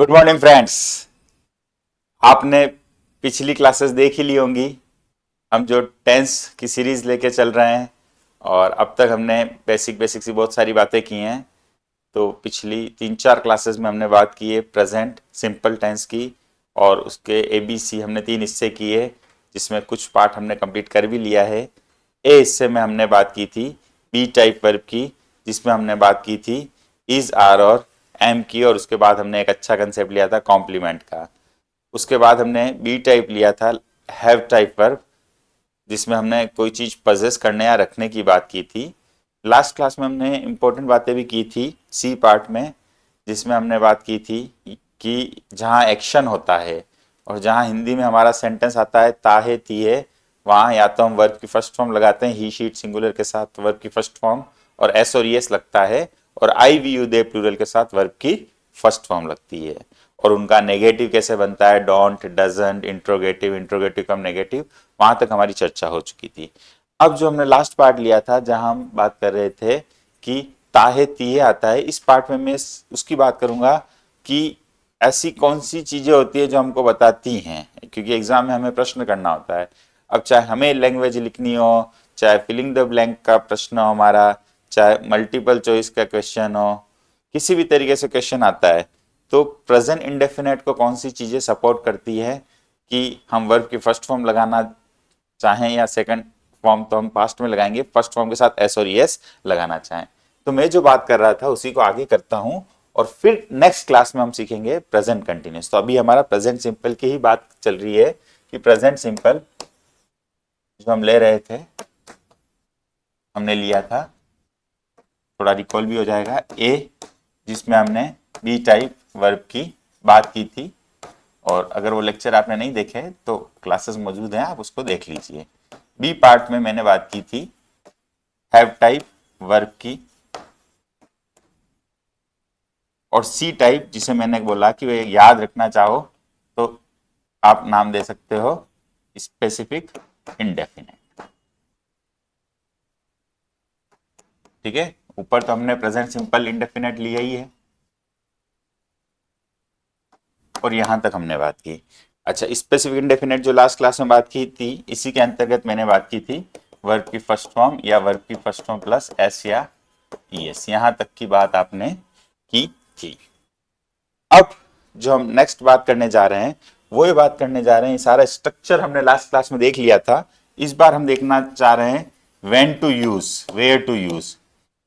Good morning friends. आपने पिछली classes देख ही ली होंगी। हम जो टेंस की सीरीज लेके चल रहे हैं और अब तक हमने बेसिक बेसिक सी बहुत सारी बातें की हैं। तो पिछली 3-4 क्लासेस में हमने बात की है प्रेजेंट सिंपल टेंस की और उसके ABC हमने 3 हिस्से किए, जिसमें कुछ पार्ट हमने कंप्लीट कर भी लिया है। ए हिस्से में हमने बात की थी बी टाइप वर्ब की, जिसमें हमने बात की थी इज आर और एम की, और उसके बाद हमने एक अच्छा कंसेप्ट लिया था कॉम्प्लीमेंट का। उसके बाद हमने बी टाइप लिया था हैव टाइप वर्ब, जिसमें हमने कोई चीज पजेस करने या रखने की बात की थी। लास्ट क्लास में हमने इंपॉर्टेंट बातें भी की थी सी पार्ट में, जिसमें हमने बात की थी कि जहाँ एक्शन होता है और जहाँ हिंदी में हमारा सेंटेंस आता है ताहे तीहे, वहाँ या तो हम वर्ब की फर्स्ट फॉर्म लगाते हैं ही शीट सिंगुलर के साथ वर्ब की फर्स्ट फॉर्म और एस और एस लगता है, और आई वी यू दे प्लूरल के साथ वर्ब की फर्स्ट फॉर्म लगती है। और उनका नेगेटिव कैसे बनता है, don't, doesn't, interrogative, interrogative come negative, वहां तक हमारी चर्चा हो चुकी थी। अब जो हमने लास्ट पार्ट लिया था जहां हम बात कर रहे थे कि ताहे तीहे आता है, इस पार्ट में मैं उसकी बात करूंगा कि ऐसी कौन सी चीजें होती है जो हमको बताती हैं, क्योंकि एग्जाम में हमें प्रश्न करना होता है। अब चाहे हमें लैंग्वेज लिखनी हो, चाहे फिलिंग द ब्लैंक का प्रश्न हो हमारा, चाहे मल्टीपल चॉइस का क्वेश्चन हो, किसी भी तरीके से क्वेश्चन आता है, तो प्रेजेंट इंडेफिनेट को कौन सी चीजें सपोर्ट करती है कि हम वर्ब की फर्स्ट फॉर्म लगाना चाहें या सेकंड फॉर्म तो हम पास्ट में लगाएंगे, फर्स्ट फॉर्म के साथ एस और एस लगाना चाहें। तो मैं जो बात कर रहा था उसी को आगे करता हूं और फिर नेक्स्ट क्लास में हम सीखेंगे प्रेजेंट कंटिन्यूस। तो अभी हमारा प्रेजेंट सिंपल की ही बात चल रही है कि प्रेजेंट सिंपल जो हम ले रहे थे, हमने लिया था, थोड़ा रिकॉल भी हो जाएगा, ए, जिसमें हमने बी टाइप वर्ब की बात की थी। और अगर वो लेक्चर आपने नहीं देखे तो क्लासेस मौजूद हैं, आप उसको देख लीजिए। बी पार्ट में मैंने बात की थी हैव टाइप वर्ब की, और सी टाइप जिसे मैंने बोला कि वो याद रखना चाहो तो आप नाम दे सकते हो स्पेसिफिक इंडेफिनेट। ठीक है, ऊपर तो हमने प्रेजेंट सिंपल इंडेफिनेट लिया ही है और यहां तक हमने बात की। अच्छा, स्पेसिफिक इंडेफिनेट जो लास्ट क्लास में बात की थी, इसी के अंतर्गत मैंने बात की थी वर्ब की फर्स्ट फॉर्म या वर्ब की फर्स्ट फॉर्म प्लस एस या ईएस, यहां तक की बात आपने की थी। अब जो हम नेक्स्ट बात करने जा रहे हैं वो ये बात करने जा रहे हैं, सारा स्ट्रक्चर हमने लास्ट क्लास में देख लिया था। इस बार हम देखना चाह रहे हैं when to use, where to use,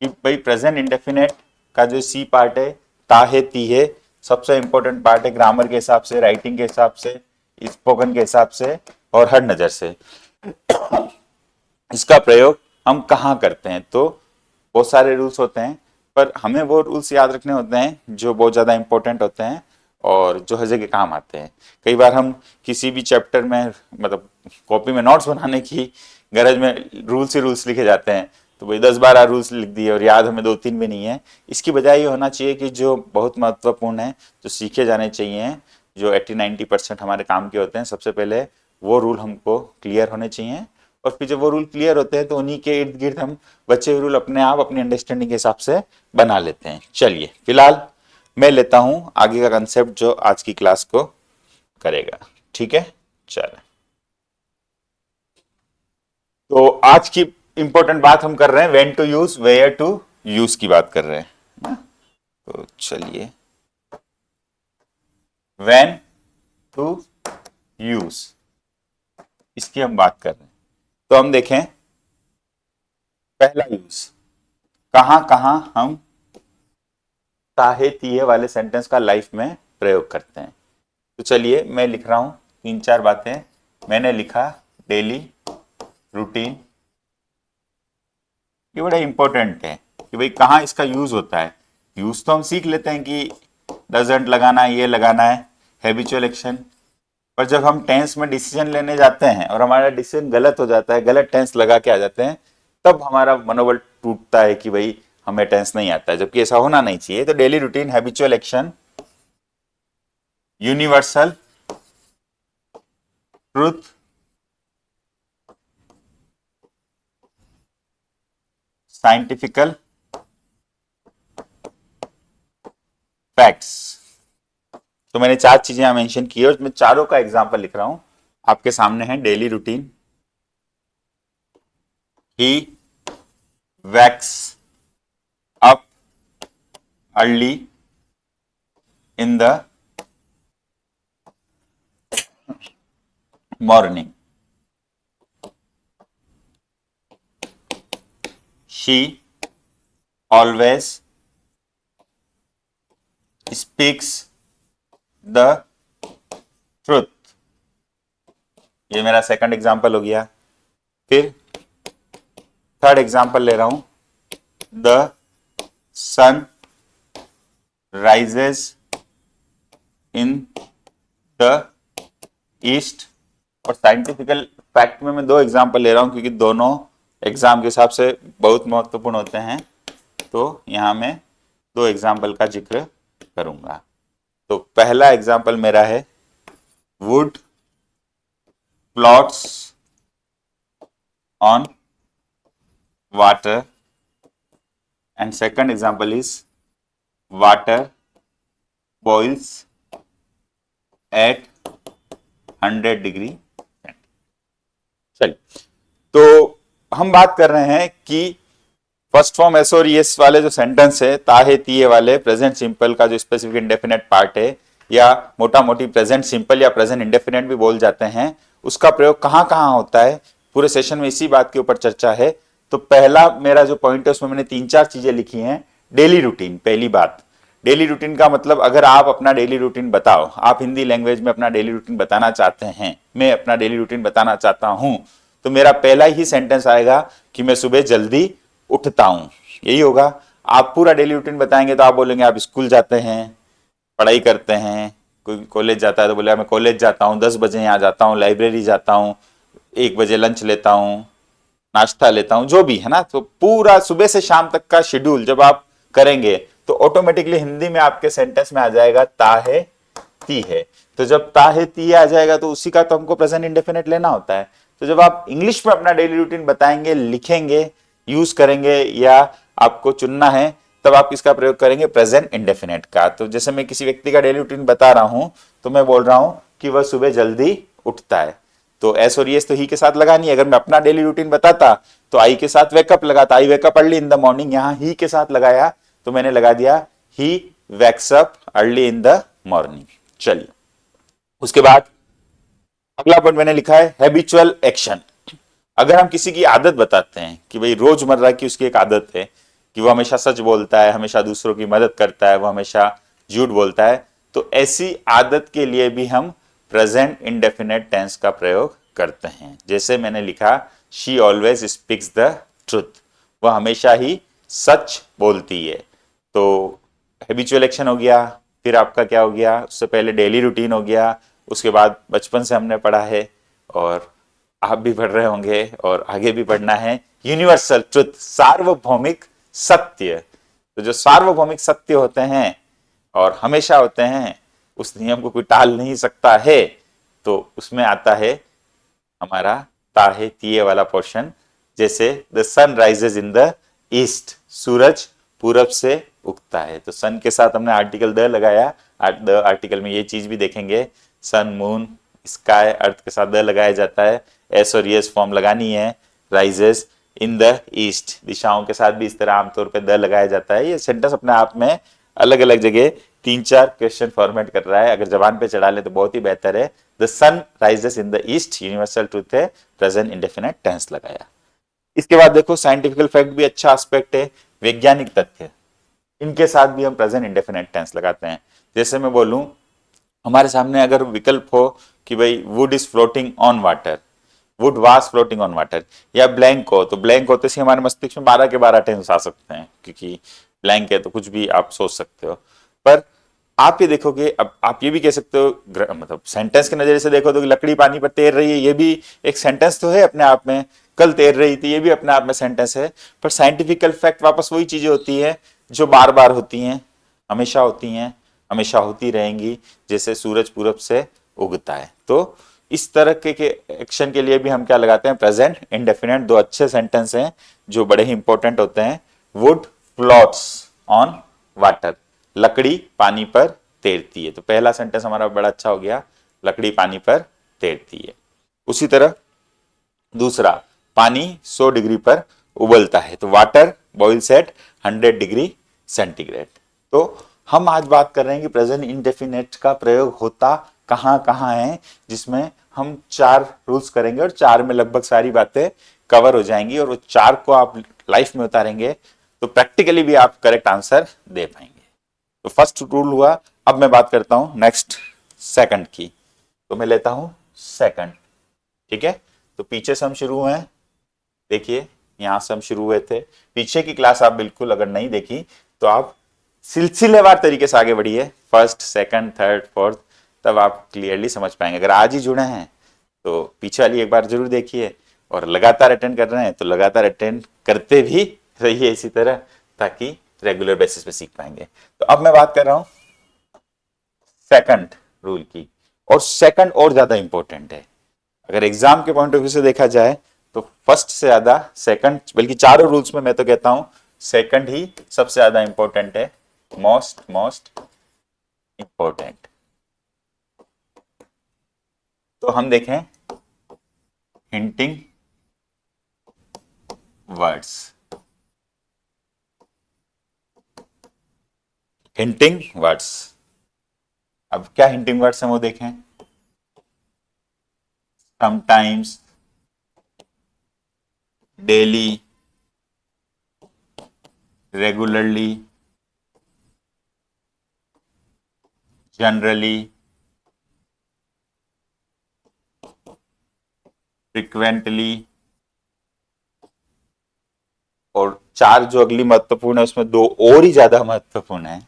कि भाई प्रेजेंट इंडेफिनेट का जो सी पार्ट है, ताहे तीहे, सबसे इंपॉर्टेंट पार्ट है ग्रामर के हिसाब से, राइटिंग के हिसाब से, स्पोकन के हिसाब से और हर नजर से। इसका प्रयोग हम कहाँ करते हैं, तो बहुत सारे रूल्स होते हैं, पर हमें वो रूल्स याद रखने होते हैं जो बहुत ज़्यादा इंपॉर्टेंट होते हैं और जो हर जगह काम आते हैं। कई बार हम किसी भी चैप्टर में, मतलब कॉपी में नोट्स बनाने की गरज में रूल्स ही रूल्स लिखे जाते हैं, तो भाई 10-12 रूल्स लिख दिए और याद हमें 2-3 भी नहीं है। इसकी बजाय ये होना चाहिए कि जो बहुत महत्वपूर्ण है, जो सीखे जाने चाहिए, जो 80-90% हमारे काम के होते हैं, सबसे पहले वो रूल हमको क्लियर होने चाहिए। और फिर जब वो रूल क्लियर होते हैं तो उन्हीं के इर्द गिर्द हम बचे हुए रूल अपने आप अपनी अंडरस्टैंडिंग के हिसाब से बना लेते हैं। चलिए फिलहाल मैं लेता हूं आगे का कंसेप्ट जो आज की क्लास को करेगा। ठीक है, चलो। तो आज की इंपॉर्टेंट बात हम कर रहे हैं when to use, where to use की बात कर रहे हैं ना? तो चलिए, व्हेन टू यूज, इसकी हम बात कर रहे हैं। तो हम देखें पहला यूज, कहां कहां हम ताहे तीहे वाले सेंटेंस का लाइफ में प्रयोग करते हैं। तो चलिए मैं लिख रहा हूं 3-4 बातें। मैंने लिखा डेली रूटीन, ये बड़ा इंपॉर्टेंट है कि भाई कहाँ इसका यूज होता है। यूज तो हम सीख लेते हैं कि डजंट लगाना है, ये लगाना है, हैबिचुअल एक्शन, पर जब हम टेंस में डिसीजन लेने जाते हैं और हमारा डिसीजन गलत हो जाता है, गलत टेंस लगा के आ जाते हैं, तब हमारा मनोबल टूटता है कि भाई हमें टेंस नहीं आता है, जबकि ऐसा होना नहीं चाहिए। तो daily routine, habitual action, universal truth, scientifical facts, तो मैंने 4 चीजें यहाँ मेंशन की है और मैं चारों का एग्जांपल लिख रहा हूं, आपके सामने है। Daily routine, he wakes up early in the morning, she always speaks the truth. ये मेरा सेकंड एग्जांपल हो गया। फिर थर्ड एग्जांपल ले रहा हूं, the sun rises in the east. और साइंटिफिकल फैक्ट में मैं 2 एग्जांपल ले रहा हूं क्योंकि दोनों एग्जाम के हिसाब से बहुत महत्वपूर्ण होते हैं, तो यहां मैं 2 एग्जांपल का जिक्र करूंगा। तो पहला एग्जांपल मेरा है wood floats on water and second example is water boils at 100 degree. चलिए, तो हम बात कर रहे हैं कि फर्स्ट फॉर्म एस और एस वाले जो सेंटेंस है, ताहे तिये वाले प्रेजेंट सिंपल का जो स्पेसिफिक इंडेफिनेट पार्ट है, या मोटा मोटी प्रेजेंट सिंपल या प्रेजेंट इंडेफिनेट भी बोल जाते हैं, उसका प्रयोग कहां कहां होता है, पूरे सेशन में इसी बात के ऊपर चर्चा है। तो पहला मेरा जो पॉइंट है उसमें मैंने 3-4 चीजें लिखी हैं। डेली रूटीन, पहली बात, डेली रूटीन का मतलब अगर आप अपना डेली रूटीन बताओ, आप हिंदी लैंग्वेज में अपना डेली रूटीन बताना चाहते हैं, मैं अपना डेली रूटीन बताना चाहता हूं, तो मेरा पहला ही सेंटेंस आएगा कि मैं सुबह जल्दी उठता हूं, यही होगा। आप पूरा डेली रूटीन बताएंगे तो आप बोलेंगे आप स्कूल जाते हैं, पढ़ाई करते हैं, कोई कॉलेज जाता है तो बोलेगा मैं कॉलेज जाता हूँ, 10 बजे यहाँ जाता हूँ, लाइब्रेरी जाता हूँ, 1 बजे लंच लेता हूँ, नाश्ता लेता हूँ, जो भी है ना। तो पूरा सुबह से शाम तक का शेड्यूल जब आप करेंगे तो ऑटोमेटिकली हिंदी में आपके सेंटेंस में आ जाएगा ता है ती है। तो जब ता है ती आ जाएगा तो उसी का तो हमको प्रेजेंट इंडेफिनेट लेना होता है। तो जब आप इंग्लिश में अपना डेली रूटीन बताएंगे, लिखेंगे, यूज करेंगे या आपको चुनना है, तब आप किसका प्रयोग करेंगे, प्रेजेंट इंडेफिनेट का। तो जैसे मैं किसी व्यक्ति का डेली रूटीन बता रहा हूं तो मैं बोल रहा हूं कि वह सुबह जल्दी उठता है, तो एस और एस तो ही के साथ लगानी है। अगर मैं अपना डेली रूटीन बताता तो आई के साथ वेकअप लगाता, I wake up early in the morning, यहां ही के साथ लगाया तो मैंने लगा दिया ही wakes up early in the morning. चलिए, उसके बाद अगला पॉइंट मैंने लिखा है हैबिचुअल एक्शन। अगर हम किसी की आदत बताते हैं कि भाई रोजमर्रा की उसकी एक आदत है कि वो हमेशा सच बोलता है, हमेशा दूसरों की मदद करता है, वो हमेशा झूठ बोलता है, तो ऐसी आदत के लिए भी हम प्रेजेंट इंडेफिनेट टेंस का प्रयोग करते हैं। जैसे मैंने लिखा she always speaks the truth, वह हमेशा ही सच बोलती है। तो हैबिचुअल एक्शन हो गया, फिर आपका क्या हो गया, उससे पहले डेली रूटीन हो गया, उसके बाद बचपन से हमने पढ़ा है और आप भी पढ़ रहे होंगे और आगे भी पढ़ना है, यूनिवर्सल ट्रुथ, सार्वभौमिक सत्य। तो जो सार्वभौमिक सत्य होते हैं और हमेशा होते हैं, उस नियम को कोई टाल नहीं सकता है, तो उसमें आता है हमारा ताहे तिये वाला पोर्शन। जैसे the sun rises in the east, सूरज पूरब से उगता है। तो सन के साथ हमने आर्टिकल द लगाया, द आर्टिकल में ये चीज भी देखेंगे, सन मून स्काई अर्थ के साथ द लगाया जाता है। एस और यस फॉर्म लगानी है, राइजेस इन द ईस्ट, दिशाओं के साथ भी इस तरह आमतौर पे द लगाया जाता है। ये सेंटेंस अपने आप में अलग अलग जगह 3-4 क्वेश्चन फॉर्मेट कर रहा है, अगर जबान पे चढ़ा ले तो बहुत ही बेहतर है। The sun rises in the east, universal truth है, प्रेजेंट इंडेफिनेट टेंस लगाया। इसके बाद देखो साइंटिफिकल फैक्ट भी अच्छा एस्पेक्ट है, वैज्ञानिक तथ्य, इनके साथ भी हम प्रेजेंट इंडेफिनेट टेंस लगाते हैं। जैसे मैं बोलूं हमारे सामने अगर विकल्प हो कि भाई would is floating on water, would was floating on water, या ब्लैंक हो, तो ब्लैंक होते से हमारे मस्तिष्क में 12 के 12 टेंस आ सकते हैं, क्योंकि ब्लैंक है तो कुछ भी आप सोच सकते हो। पर आप ये देखोगे, अब आप ये भी कह सकते हो, मतलब सेंटेंस के नजरिए से देखो तो लकड़ी पानी पर तैर रही है, ये भी एक सेंटेंस तो है अपने आप में, कल तैर रही थी, ये भी अपने आप में सेंटेंस है। पर साइंटिफिकल फैक्ट वापस वही चीजें होती है जो बार बार होती हैं, हमेशा होती हैं, हमेशा होती रहेंगी, जैसे सूरज पूरब से उगता है। तो इस तरह के एक्शन के लिए भी हम क्या लगाते हैं, प्रेजेंट इंडेफिनेट। 2 अच्छे सेंटेंस हैं जो बड़े ही इंपॉर्टेंट होते हैं। वुड प्लॉट्स ऑन वाटर, लकड़ी पानी पर तैरती है। तो पहला सेंटेंस हमारा बड़ा अच्छा हो गया, लकड़ी पानी पर तैरती है। उसी तरह दूसरा, पानी 100 डिग्री पर उबलता है, तो water boils at 100 degree centigrade. तो हम आज बात कर रहे हैं कि प्रेजेंट इंडेफिनेट का प्रयोग होता कहाँ कहाँ है, जिसमें हम 4 रूल्स करेंगे और 4 में लगभग सारी बातें कवर हो जाएंगी, और वो 4 को आप लाइफ में उतारेंगे तो प्रैक्टिकली भी आप करेक्ट आंसर दे पाएंगे। तो फर्स्ट रूल हुआ। अब मैं बात करता हूं नेक्स्ट सेकंड की, तो मैं लेता हूं सेकंड। ठीक है, तो पीछे से हम शुरू हुए हैं, देखिए यहां से हम शुरू हुए थे। पीछे की क्लास आप बिल्कुल अगर नहीं देखी तो आप सिलसिलेवार तरीके से आगे बढ़िए, फर्स्ट सेकंड थर्ड फोर्थ, तब आप क्लियरली समझ पाएंगे। अगर आज ही जुड़े हैं तो पीछे वाली एक बार जरूर देखिए, और लगातार अटेंड कर रहे हैं तो लगातार अटेंड करते भी रहिए इसी तरह, ताकि रेगुलर बेसिस पे सीख पाएंगे। तो अब मैं बात कर रहा हूं सेकंड रूल की, और सेकंड और ज्यादा इंपॉर्टेंट है। अगर एग्जाम के पॉइंट ऑफ व्यू से देखा जाए तो फर्स्ट से ज्यादा सेकंड, बल्कि चारों रूल्स में मैं तो कहता हूं सेकंड ही सबसे ज्यादा इंपॉर्टेंट है, मोस्ट इंपॉर्टेंट। तो हम देखें हिंटिंग वर्ड्स। हिंटिंग वर्ड्स, अब क्या हिंटिंग वर्ड्स हैं वो देखें। Sometimes, daily, regularly, generally, frequently, और 4 जो अगली महत्वपूर्ण है उसमें 2 और ही ज्यादा महत्वपूर्ण है।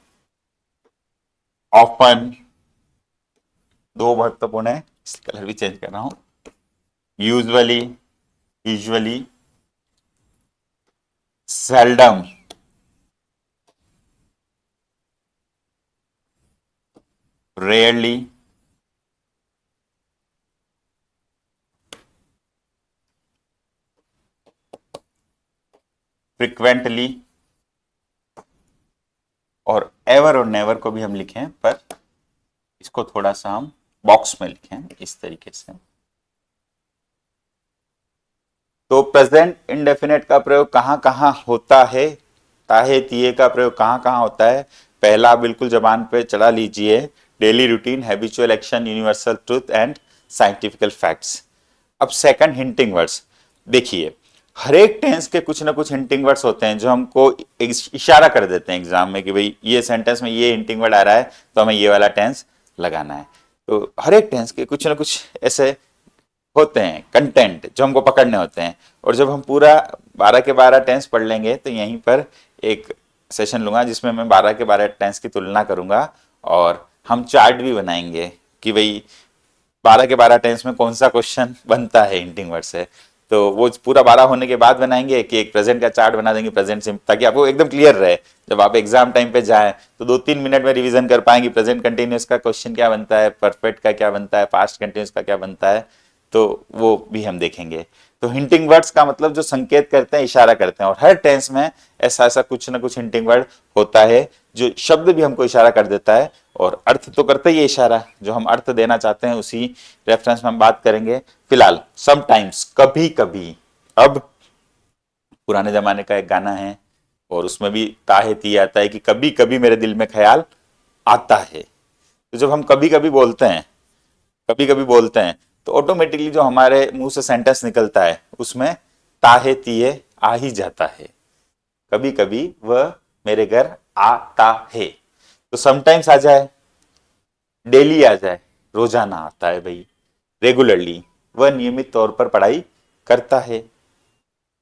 ऑफन 2 महत्वपूर्ण है, कलर भी चेंज कर रहा हूं। Usually, usually, seldom, rarely, frequently, और एवर और नेवर को भी हम लिखें, पर इसको थोड़ा सा हम बॉक्स में लिखें इस तरीके से। तो प्रेजेंट इंडेफिनेट का प्रयोग कहां कहां होता है, ताहे तिये का प्रयोग कहां कहां होता है। पहला बिल्कुल जबान पे चढ़ा लीजिए, daily routine, habitual action, universal truth and scientifical facts. अब सेकंड, हिंटिंग वर्ड्स। देखिए हर एक टेंस के कुछ ना कुछ हिंटिंग वर्ड्स होते हैं जो हमको इशारा कर देते हैं एग्जाम में कि भाई ये सेंटेंस में ये हिंटिंग वर्ड आ रहा है तो हमें ये वाला टेंस लगाना है। तो हर एक टेंस के कुछ ना कुछ ऐसे होते हैं कंटेंट जो हमको पकड़ने होते हैं, और जब हम पूरा 12 के 12 टेंस पढ़ लेंगे तो यहीं पर एक सेशन लूंगा जिसमें मैं 12 के 12 टेंस की तुलना करूंगा, और हम चार्ट भी बनाएंगे कि भाई 12 के 12 टेंस में कौन सा क्वेश्चन बनता है हिंटिंग वर्ड से। तो वो पूरा 12 होने के बाद बनाएंगे कि एक प्रेजेंट का चार्ट बना देंगे प्रेजेंट से, ताकि आपको एकदम क्लियर रहे जब आप एग्जाम टाइम पे जाएं तो 2-3 मिनट में रिवीजन कर पाएंगे प्रेजेंट कंटिन्यूअस का क्वेश्चन क्या बनता है, परफेक्ट का क्या बनता है, पास्ट कंटिन्यूअस का क्या बनता है, तो वो भी हम देखेंगे। तो हिंटिंग वर्ड्स का मतलब जो संकेत करते हैं, इशारा करते हैं, और हर टेंस में ऐसा ऐसा कुछ ना कुछ हिंटिंग वर्ड होता है जो शब्द भी हमको इशारा कर देता है, और अर्थ तो करता ही है इशारा, जो हम अर्थ देना चाहते हैं उसी रेफरेंस में हम बात करेंगे। फिलहाल समटाइम्स, कभी कभी। अब पुराने जमाने का एक गाना है और उसमें भी ताहे ती आता है कि कभी कभी मेरे दिल में ख्याल आता है। तो जब हम कभी कभी बोलते हैं, कभी कभी बोलते हैं, तो ऑटोमेटिकली जो हमारे मुंह से सेंटेंस निकलता है उसमें ताहे तिये आ ही जाता है। कभी कभी वह मेरे घर आता है, तो समटाइम्स आ जाए, डेली आ जाए, रोजाना आता है भाई, रेगुलरली, वह नियमित तौर पर पढ़ाई करता है,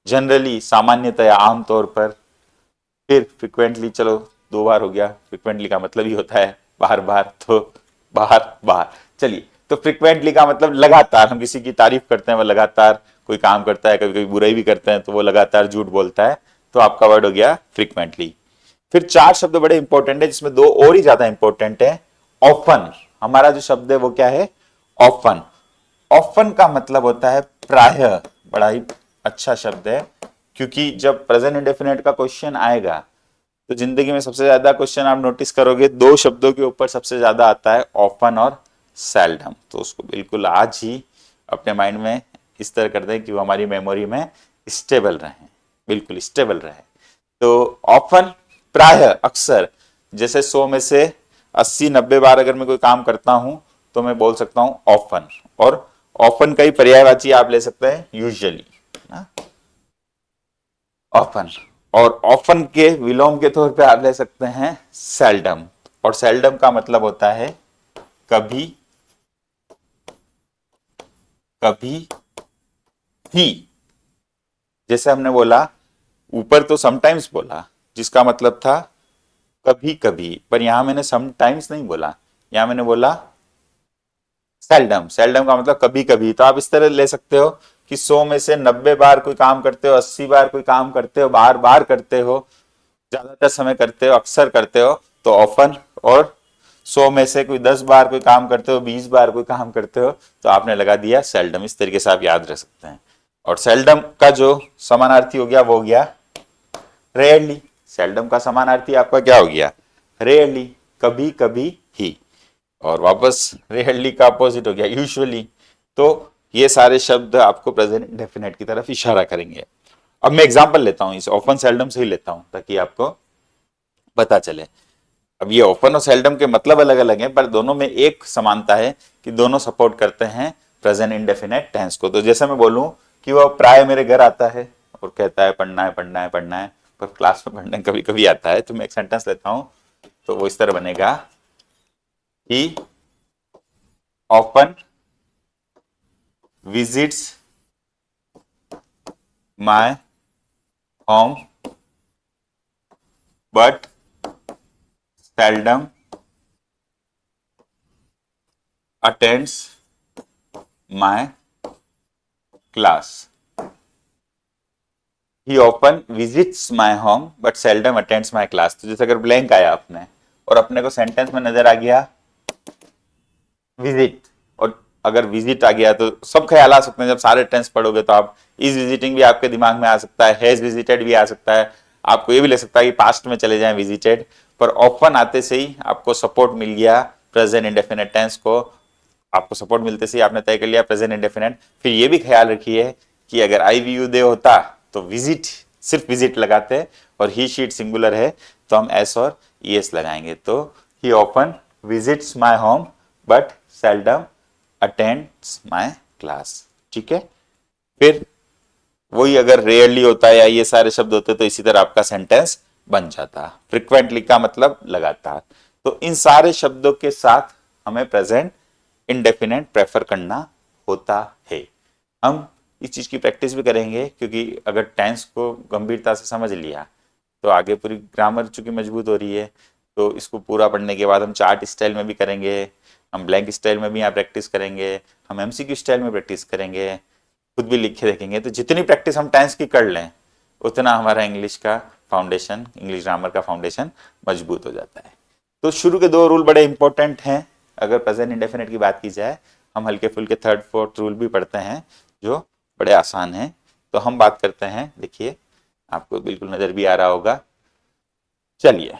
जनरली सामान्यतया आमतौर पर, फिर फ्रिक्वेंटली, चलो 2 बार हो गया, फ्रिक्वेंटली का मतलब ही होता है बार बार, तो बार बार। चलिए, तो फ्रिक्वेंटली का मतलब लगातार, हम किसी की तारीफ करते हैं वो लगातार कोई काम करता है, कभी कभी बुराई भी करते हैं तो वो लगातार झूठ बोलता है, तो आपका वर्ड हो गया फ्रिक्वेंटली। फिर 4 शब्द बड़े इंपॉर्टेंट है जिसमें 2 और ही ज्यादा इंपॉर्टेंट है। ऑफन, हमारा जो शब्द है वो क्या है, ऑफन। ऑफन का मतलब होता है प्रायः, बड़ा ही अच्छा शब्द है, क्योंकि जब प्रेजेंट इंडेफिनिट का क्वेश्चन आएगा तो जिंदगी में सबसे ज्यादा क्वेश्चन आप नोटिस करोगे, दो शब्दों के ऊपर सबसे ज्यादा आता है, ऑफन और सेल्डम। तो उसको बिल्कुल आज ही अपने माइंड में इस तरह कर दें कि वो हमारी मेमोरी में स्टेबल रहे, बिल्कुल स्टेबल रहे। तो ऑफन प्राय अक्सर, जैसे 100 में से 80-90 बार अगर मैं कोई काम करता हूं तो मैं बोल सकता हूं ऑफन। और ऑफन का ही पर्यायवाची आप ले सकते हैं यूजुअली, ऑफन। और ऑफन के विलोम के तौर पे आप ले सकते हैं सेल्डम। और सेल्डम का मतलब होता है कभी कभी ही। जैसे हमने बोला ऊपर तो समटाइम्स बोला, जिसका मतलब था कभी कभी, पर यहां मैंने समटाइम्स नहीं बोला, यहां मैंने बोला सेल्डम। सेल्डम का मतलब कभी कभी। तो आप इस तरह ले सकते हो कि 100 में से 90 बार कोई काम करते हो, 80 बार कोई काम करते हो, बार बार करते हो, ज्यादातर समय करते हो, अक्सर करते हो, तो ऑफन। और 100 में से कोई 10 बार कोई काम करते हो, 20 बार कोई काम करते हो, तो आपने लगा दिया सेल्डम। इस तरीके से आप याद रख सकते हैं। और सेल्डम का जो समानार्थी हो गया वो हो गया रेयरली। सेल्डम का समानार्थी आपका क्या हो गया? रेयरली, कभी कभी ही। और वापस रेयरली का अपोजिट हो गया यूजुअली। तो ये सारे शब्द आपको प्रेजेंट इंडेफिनिट की तरफ इशारा करेंगे। अब मैं एग्जांपल लेता हूं, इस ओपन सेल्डम से ही लेता हूं ताकि आपको पता चले। अब ये ओपन और सेल्डम के मतलब अलग अलग हैं, पर दोनों में एक समानता है कि दोनों सपोर्ट करते हैं प्रेजेंट इंडेफिनिट टेंस को। तो जैसे मैं बोलूं कि वो प्राय मेरे घर आता है और कहता है पढ़ना है पढ़ना है पढ़ना है, पर क्लास में पढ़ने कभी कभी आता है। तो मैं एक सेंटेंस लेता हूं, तो वो इस तरह बनेगा कि often visits my home but seldom attends my class. He often visits my home but seldom attends my class. तो जैसे अगर ब्लैंक आया अपने और अपने को सेंटेंस में नजर आ गया विजिट, और अगर विजिट आ गया तो सब ख्याल आ सकते हैं। जब सारे टेंस पढ़ोगे तो आप इज विजिटिंग भी आपके दिमाग में आ सकता है, हैज विजिटेड भी आ सकता है, आपको ये भी लग सकता है कि पास्ट में चले जाएं विजिटेड। पर ऑफन आते से ही आपको सपोर्ट मिल गया प्रेजेंट इंडेफिनिट टेंस को। आपको सपोर्ट मिलते से ही आपने तय कर लिया प्रेजेंट इंडेफिनिट। फिर ये भी ख्याल रखिए कि अगर आई वी यू दे होता तो विजिट, सिर्फ विजिट लगाते, और ही शीट सिंगुलर है तो हम एस और ई एस लगाएंगे। तो ही often visits my home but seldom attends my class. ठीक है। फिर वही अगर रेयरली होता है या ये सारे शब्द होते तो इसी तरह आपका सेंटेंस बन जाता। फ्रिक्वेंटली का मतलब लगातार। तो इन सारे शब्दों के साथ हमें प्रेजेंट इंडेफिनेट प्रेफर करना होता है। हम इस चीज की प्रैक्टिस भी करेंगे, क्योंकि अगर टेंस को गंभीरता से समझ लिया तो आगे पूरी ग्रामर चूंकि मजबूत हो रही है, तो इसको पूरा पढ़ने के बाद हम चार्ट स्टाइल में भी करेंगे, हम ब्लैंक स्टाइल में भी यहाँ प्रैक्टिस करेंगे, हम एमसीक्यू स्टाइल में प्रैक्टिस करेंगे, खुद भी लिख के देखेंगे। तो जितनी प्रैक्टिस हम टेंस की कर लें उतना हमारा इंग्लिश का फाउंडेशन, इंग्लिश ग्रामर का फाउंडेशन मजबूत हो जाता है। तो शुरू के दो रूल बड़े इंपॉर्टेंट हैं। अगर प्रेजेंट इंडेफिनिट की बात की जाए, हम हल्के फुल्के थर्ड फोर्थ रूल भी पढ़ते हैं जो बड़े आसान हैं। तो हम बात करते हैं, देखिए आपको बिल्कुल नजर भी आ रहा होगा। चलिए,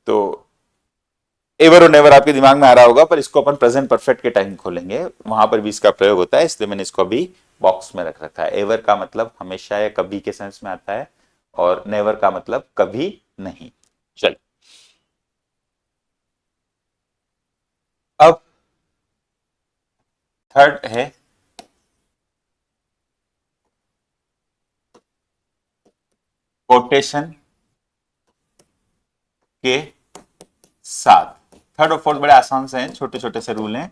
तो एवर और नेवर आपके दिमाग में आ रहा होगा, पर इसको अपन प्रेजेंट परफेक्ट के टाइम खोलेंगे, वहां पर भी इसका प्रयोग होता है, इसलिए मैंने इसको अभी बॉक्स में रख रखा है। एवर का मतलब हमेशा या कभी के सेंस में आता है, और नेवर का मतलब कभी नहीं। चल, अब थर्ड है कोटेशन के साथ। थर्ड और फोर्थ बड़े आसान से हैं, छोटे छोटे से रूल हैं।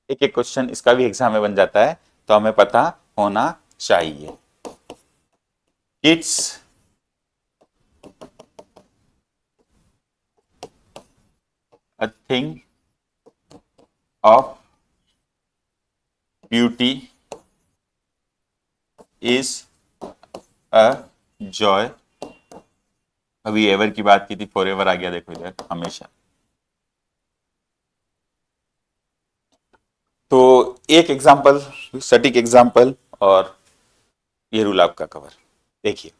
एक एक क्वेश्चन इसका भी एग्जाम में बन जाता है, तो हमें पता होना चाहिए। It's a thing of beauty is a joy. अभी एवर की बात की थी, फॉर एवर आ गया, देखो इधर हमेशा। तो एक एग्जाम्पल, सटीक एग्जाम्पल, और ये रूल आपका कवर। देखिए,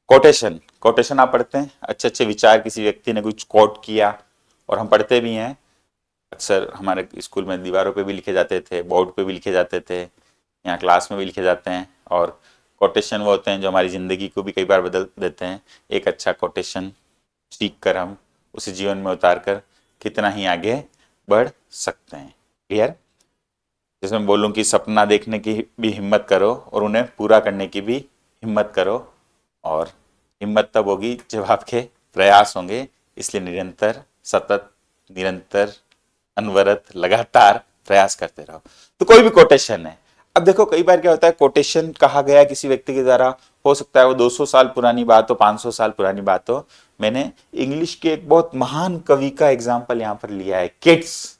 कोटेशन, कोटेशन आप पढ़ते हैं, अच्छे अच्छे विचार किसी व्यक्ति ने कुछ कोट किया, और हम पढ़ते भी हैं अक्सर, हमारे स्कूल में दीवारों पे भी लिखे जाते थे, बोर्ड पे भी लिखे जाते थे, यहाँ क्लास में भी लिखे जाते हैं। और कोटेशन वो होते हैं जो हमारी ज़िंदगी को भी कई बार बदल देते हैं। एक अच्छा कोटेशन सीख कर हम उसे जीवन में उतार कर कितना ही आगे बढ़ सकते हैं। क्लियर? जैसे मैं बोलूँ कि सपना देखने की भी हिम्मत करो और उन्हें पूरा करने की भी हिम्मत करो, और हिम्मत तब होगी जब आपके प्रयास होंगे। इसलिए निरंतर, सतत, निरंतर, अनवरत, लगातार प्रयास करते रहो। तो कोई भी कोटेशन है। अब देखो कई बार क्या होता है, कोटेशन कहा गया किसी व्यक्ति के द्वारा, हो सकता है वो 200 साल पुरानी बात हो, 500 साल पुरानी बात हो। मैंने इंग्लिश के एक बहुत महान कवि का एग्जाम्पल यहाँ पर लिया है, किट्स।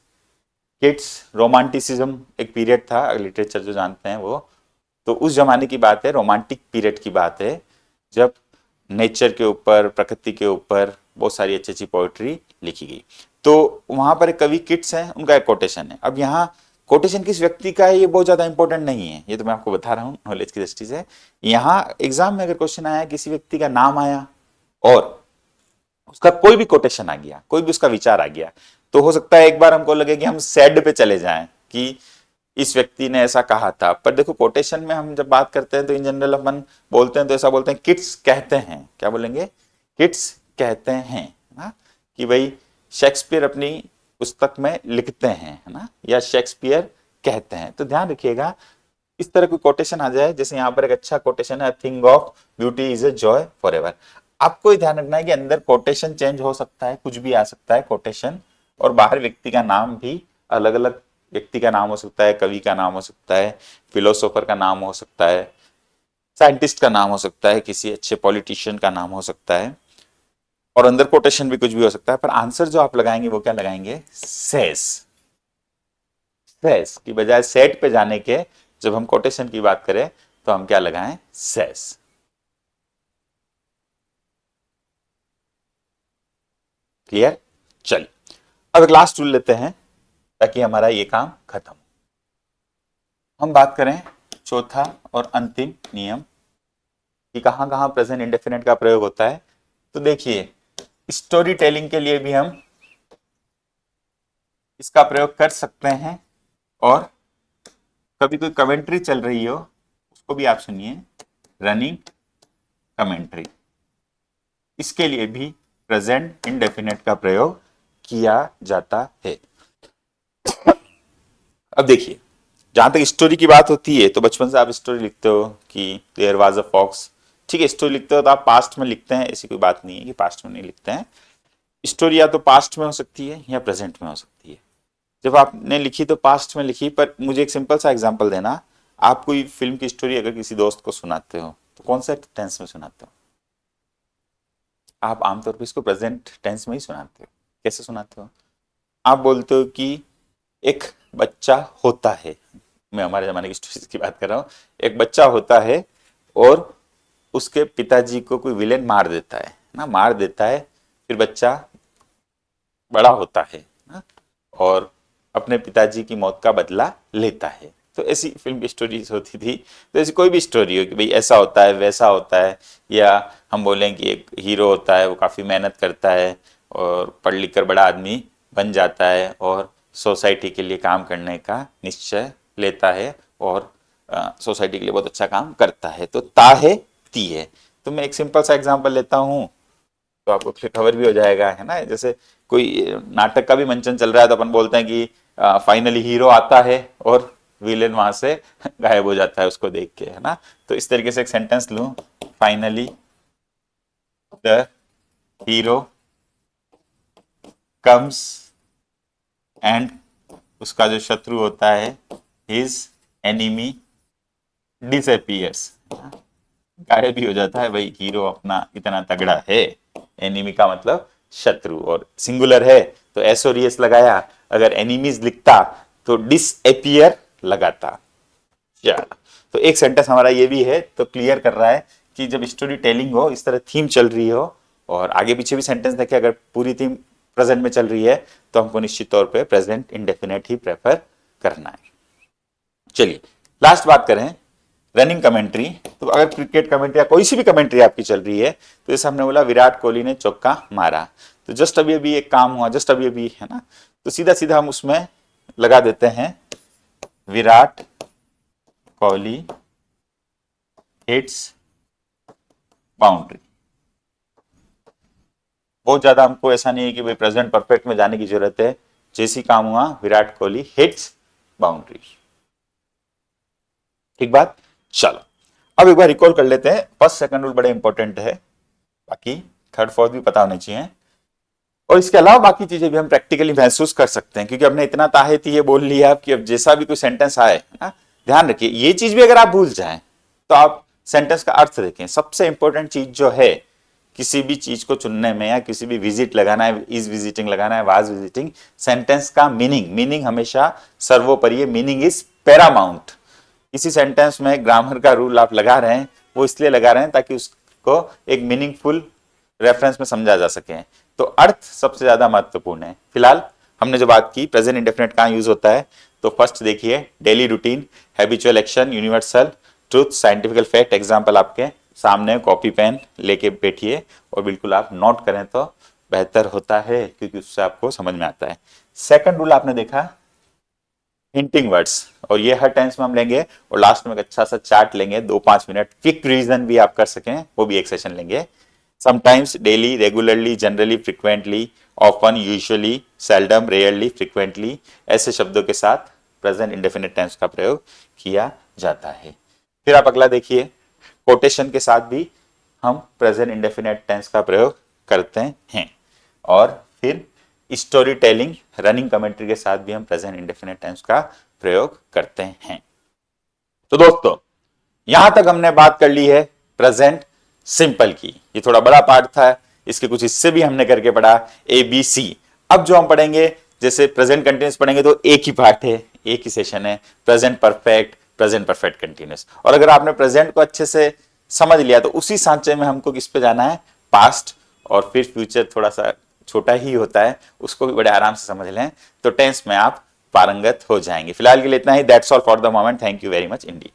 किट्स, रोमांटिसिज्म एक पीरियड था, लिटरेचर जो जानते हैं वो, तो उस जमाने की बात है, रोमांटिक पीरियड की बात है, जब नेचर के ऊपर, प्रकृति के ऊपर बहुत सारी अच्छी अच्छी पोएट्री लिखी गई। तो वहां पर एक कवि किट्स है, उनका एक कोटेशन है। अब यहाँ कोटेशन किस व्यक्ति का है ये बहुत ज्यादा इंपॉर्टेंट नहीं है, ये तो मैं आपको बता रहा हूँ नॉलेज की दृष्टि से। यहाँ एग्जाम में अगर क्वेश्चन आया, किसी व्यक्ति का नाम आया और उसका कोई भी कोटेशन आ गया, कोई भी उसका विचार आ गया, तो हो सकता है एक बार हमको लगे कि हम सैड पे चले जाएं कि इस व्यक्ति ने ऐसा कहा था। पर देखो कोटेशन में हम जब बात करते हैं तो इन जनरल अपन बोलते हैं तो ऐसा बोलते हैं, किट्स कहते हैं, क्या बोलेंगे, किट्स कहते हैं ना, कि भाई शेक्सपियर अपनी पुस्तक में लिखते हैं, है ना, या शेक्सपियर कहते हैं। तो ध्यान रखिएगा इस तरह कोई कोटेशन आ जाए, जैसे यहाँ पर एक अच्छा कोटेशन है, thing of beauty is a joy for ever. आपको ध्यान रखना है कि अंदर कोटेशन चेंज हो सकता है, कुछ भी आ सकता है कोटेशन, और बाहर व्यक्ति का नाम भी अलग अलग, व्यक्ति का नाम हो सकता है, कवि का नाम हो सकता है, फिलोसोफर का नाम हो सकता है, साइंटिस्ट का नाम हो सकता है, किसी अच्छे पॉलिटिशियन का नाम हो सकता है, और अंदर कोटेशन भी कुछ भी हो सकता है। पर आंसर जो आप लगाएंगे वो क्या लगाएंगे, सेस। सेस की बजाय सेट पे जाने के जब हम कोटेशन की बात करें तो हम क्या लगाएं, सेस। क्लियर? चलिए अब एक लास्ट टूल लेते हैं ताकि हमारा ये काम खत्म हो। हम बात करें चौथा और अंतिम नियम कि कहां कहां प्रेजेंट इंडेफिनिट का प्रयोग होता है। तो देखिए स्टोरी टेलिंग के लिए भी हम इसका प्रयोग कर सकते हैं, और कभी कोई कमेंट्री चल रही हो उसको भी आप सुनिए, रनिंग कमेंट्री, इसके लिए भी प्रेजेंट इंडेफिनिट का प्रयोग किया जाता है। अब देखिए जहां तक स्टोरी की बात होती है तो बचपन से आप स्टोरी लिखते हो कि देयर वाज अ फॉक्स, ठीक है, स्टोरी लिखते हो तो आप पास्ट में लिखते हैं, ऐसी कोई बात नहीं है कि पास्ट में नहीं लिखते हैं। स्टोरी या तो पास्ट में हो सकती है या प्रेजेंट में हो सकती है। जब आपने लिखी तो पास्ट में लिखी, पर मुझे एक सिंपल सा एग्जांपल देना, आप कोई फिल्म की स्टोरी अगर किसी दोस्त को सुनाते हो तो कौन सा टेंस में सुनाते हो? आप आमतौर पर इसको प्रेजेंट टेंस में ही सुनाते हो। कैसे सुनाते हो? आप बोलते हो कि एक बच्चा होता है, मैं हमारे जमाने की स्टोरीज की बात कर रहा हूँ, एक बच्चा होता है और उसके पिताजी को कोई विलेन मार देता है ना, मार देता है, फिर बच्चा बड़ा होता है ना, और अपने पिताजी की मौत का बदला लेता है। तो ऐसी फिल्म की स्टोरीज होती थी। तो ऐसी कोई भी स्टोरी हो कि भाई ऐसा होता है, वैसा होता है, या हम बोलें कि एक हीरो होता है, वो काफ़ी मेहनत करता है और पढ़ लिख कर बड़ा आदमी बन जाता है और सोसाइटी के लिए काम करने का निश्चय लेता है और सोसाइटी के लिए बहुत अच्छा काम करता है। तो ता है ती है। तो मैं एक सिंपल सा एग्जांपल लेता हूँ तो आपको खबर भी हो जाएगा, है ना। जैसे कोई नाटक का भी मंचन चल रहा है तो अपन बोलते हैं कि फाइनली हीरो आता है और विलेन वहां से गायब हो जाता है उसको देख के, है ना। तो इस तरीके से एक सेंटेंस लूं, finally the hero comes and उसका जो शत्रु होता है हिज एनिमी डिसअपियर्स, गायब भी हो जाता है। भाई हीरो अपना इतना तगड़ा है, एनिमी का मतलब शत्रु, और सिंगुलर है तो एस और एस लगाया, अगर एनिमीज लिखता तो डिसअपियर लगाता। चलो तो एक सेंटेंस हमारा ये भी है, तो क्लियर कर रहा है कि जब स्टोरी टेलिंग हो, इस तरह थीम चल रही हो और आगे पीछे भी सेंटेंस देखे, अगर पूरी थीम प्रेजेंट में चल रही है तो हमको निश्चित तौर पे प्रेजेंट इंडेफिनिट ही प्रेफर करना है। चलिए लास्ट बात करें रनिंग कमेंट्री, तो अगर क्रिकेट कमेंट्री या कोई सी भी कमेंट्री आपकी चल रही है, तो जैसे हमने बोला विराट कोहली ने चौका मारा, तो जस्ट अभी अभी एक काम हुआ, जस्ट अभी अभी, है ना, तो सीधा सीधा हम उसमें लगा देते हैं विराट कोहली हिट्स बाउंड्री। बहुत ज्यादा हमको ऐसा नहीं है कि भाई प्रेजेंट परफेक्ट में जाने की जरूरत है, जैसी काम हुआ विराट कोहली हिट्स बाउंड्री। ठीक बात। चलो अब एक बार रिकॉल कर लेते हैं। फर्स्ट सेकंड रूल बड़े इंपॉर्टेंट है, बाकी थर्ड फोर्थ भी पता होने चाहिए, और इसके अलावा बाकी चीजें भी हम प्रैक्टिकली महसूस कर सकते हैं, क्योंकि हमने इतना ताहती ये बोल लिया कि अब जैसा भी कोई सेंटेंस आए ना, ध्यान रखिए ये चीज भी अगर आप भूल जाएं तो आप सेंटेंस का अर्थ देखें। सबसे इंपॉर्टेंट चीज जो है किसी भी चीज को चुनने में, या किसी भी विजिट लगाना है, इज विजिटिंग लगाना है, वाज विजिटिंग, सेंटेंस का मीनिंग हमेशा सर्वोपरि है। Meaning is Paramount. किसी सेंटेंस में ग्रामर का रूल आप लगा रहे हैं, वो इसलिए लगा रहे हैं ताकि उसको एक मीनिंगफुल रेफरेंस में समझा जा सके, तो अर्थ सबसे ज्यादा महत्वपूर्ण है। फिलहाल हमने जो बात की प्रेजेंट इंडेफिनिट कहाँ यूज होता है, तो फर्स्ट देखिए daily routine, habitual action, universal truth, scientifical fact. Example आपके सामने, कॉपी पेन लेके बैठिए और बिल्कुल आप नोट करें तो बेहतर होता है, क्योंकि उससे आपको समझ में आता है। सेकंड रूल आपने देखा हिंटिंग वर्ड्स, और ये हर टेंस में हम लेंगे, और लास्ट में एक अच्छा सा चार्ट लेंगे, 2-5 मिनट क्विक रिवीजन भी आप कर सकें, वो भी एक सेशन लेंगे। Sometimes, daily, regularly, generally, frequently, often, usually, seldom, rarely, frequently, ऐसे शब्दों के साथ प्रेजेंट इंडेफिनिट टेंस का प्रयोग किया जाता है। फिर आप अगला देखिए, कोटेशन के साथ भी हम प्रेजेंट इंडेफिनिट टेंस का प्रयोग करते हैं, और फिर स्टोरी टेलिंग, रनिंग कमेंट्री के साथ भी हम प्रेजेंट इंडेफिनिट टेंस का प्रयोग करते हैं। तो दोस्तों यहां तक हमने बात कर ली है प्रेजेंट सिंपल की। ये थोड़ा बड़ा पार्ट था, इसके कुछ हिस्से भी हमने करके पढ़ा, ABC। अब जो हम पढ़ेंगे, जैसे प्रेजेंट कंटिन्यूस पढ़ेंगे तो एक ही पार्ट है, एक ही सेशन है, present perfect, present perfect continuous. और अगर आपने प्रेजेंट को अच्छे से समझ लिया तो उसी सांचे में हमको किस पे जाना है, पास्ट, और फिर फ्यूचर थोड़ा सा छोटा ही होता है, उसको भी बड़े आराम से समझ लें तो टेंस में आप पारंगत हो जाएंगे। फिलहाल के लिए इतना ही। That's all for the moment. Thank you very much Indeed.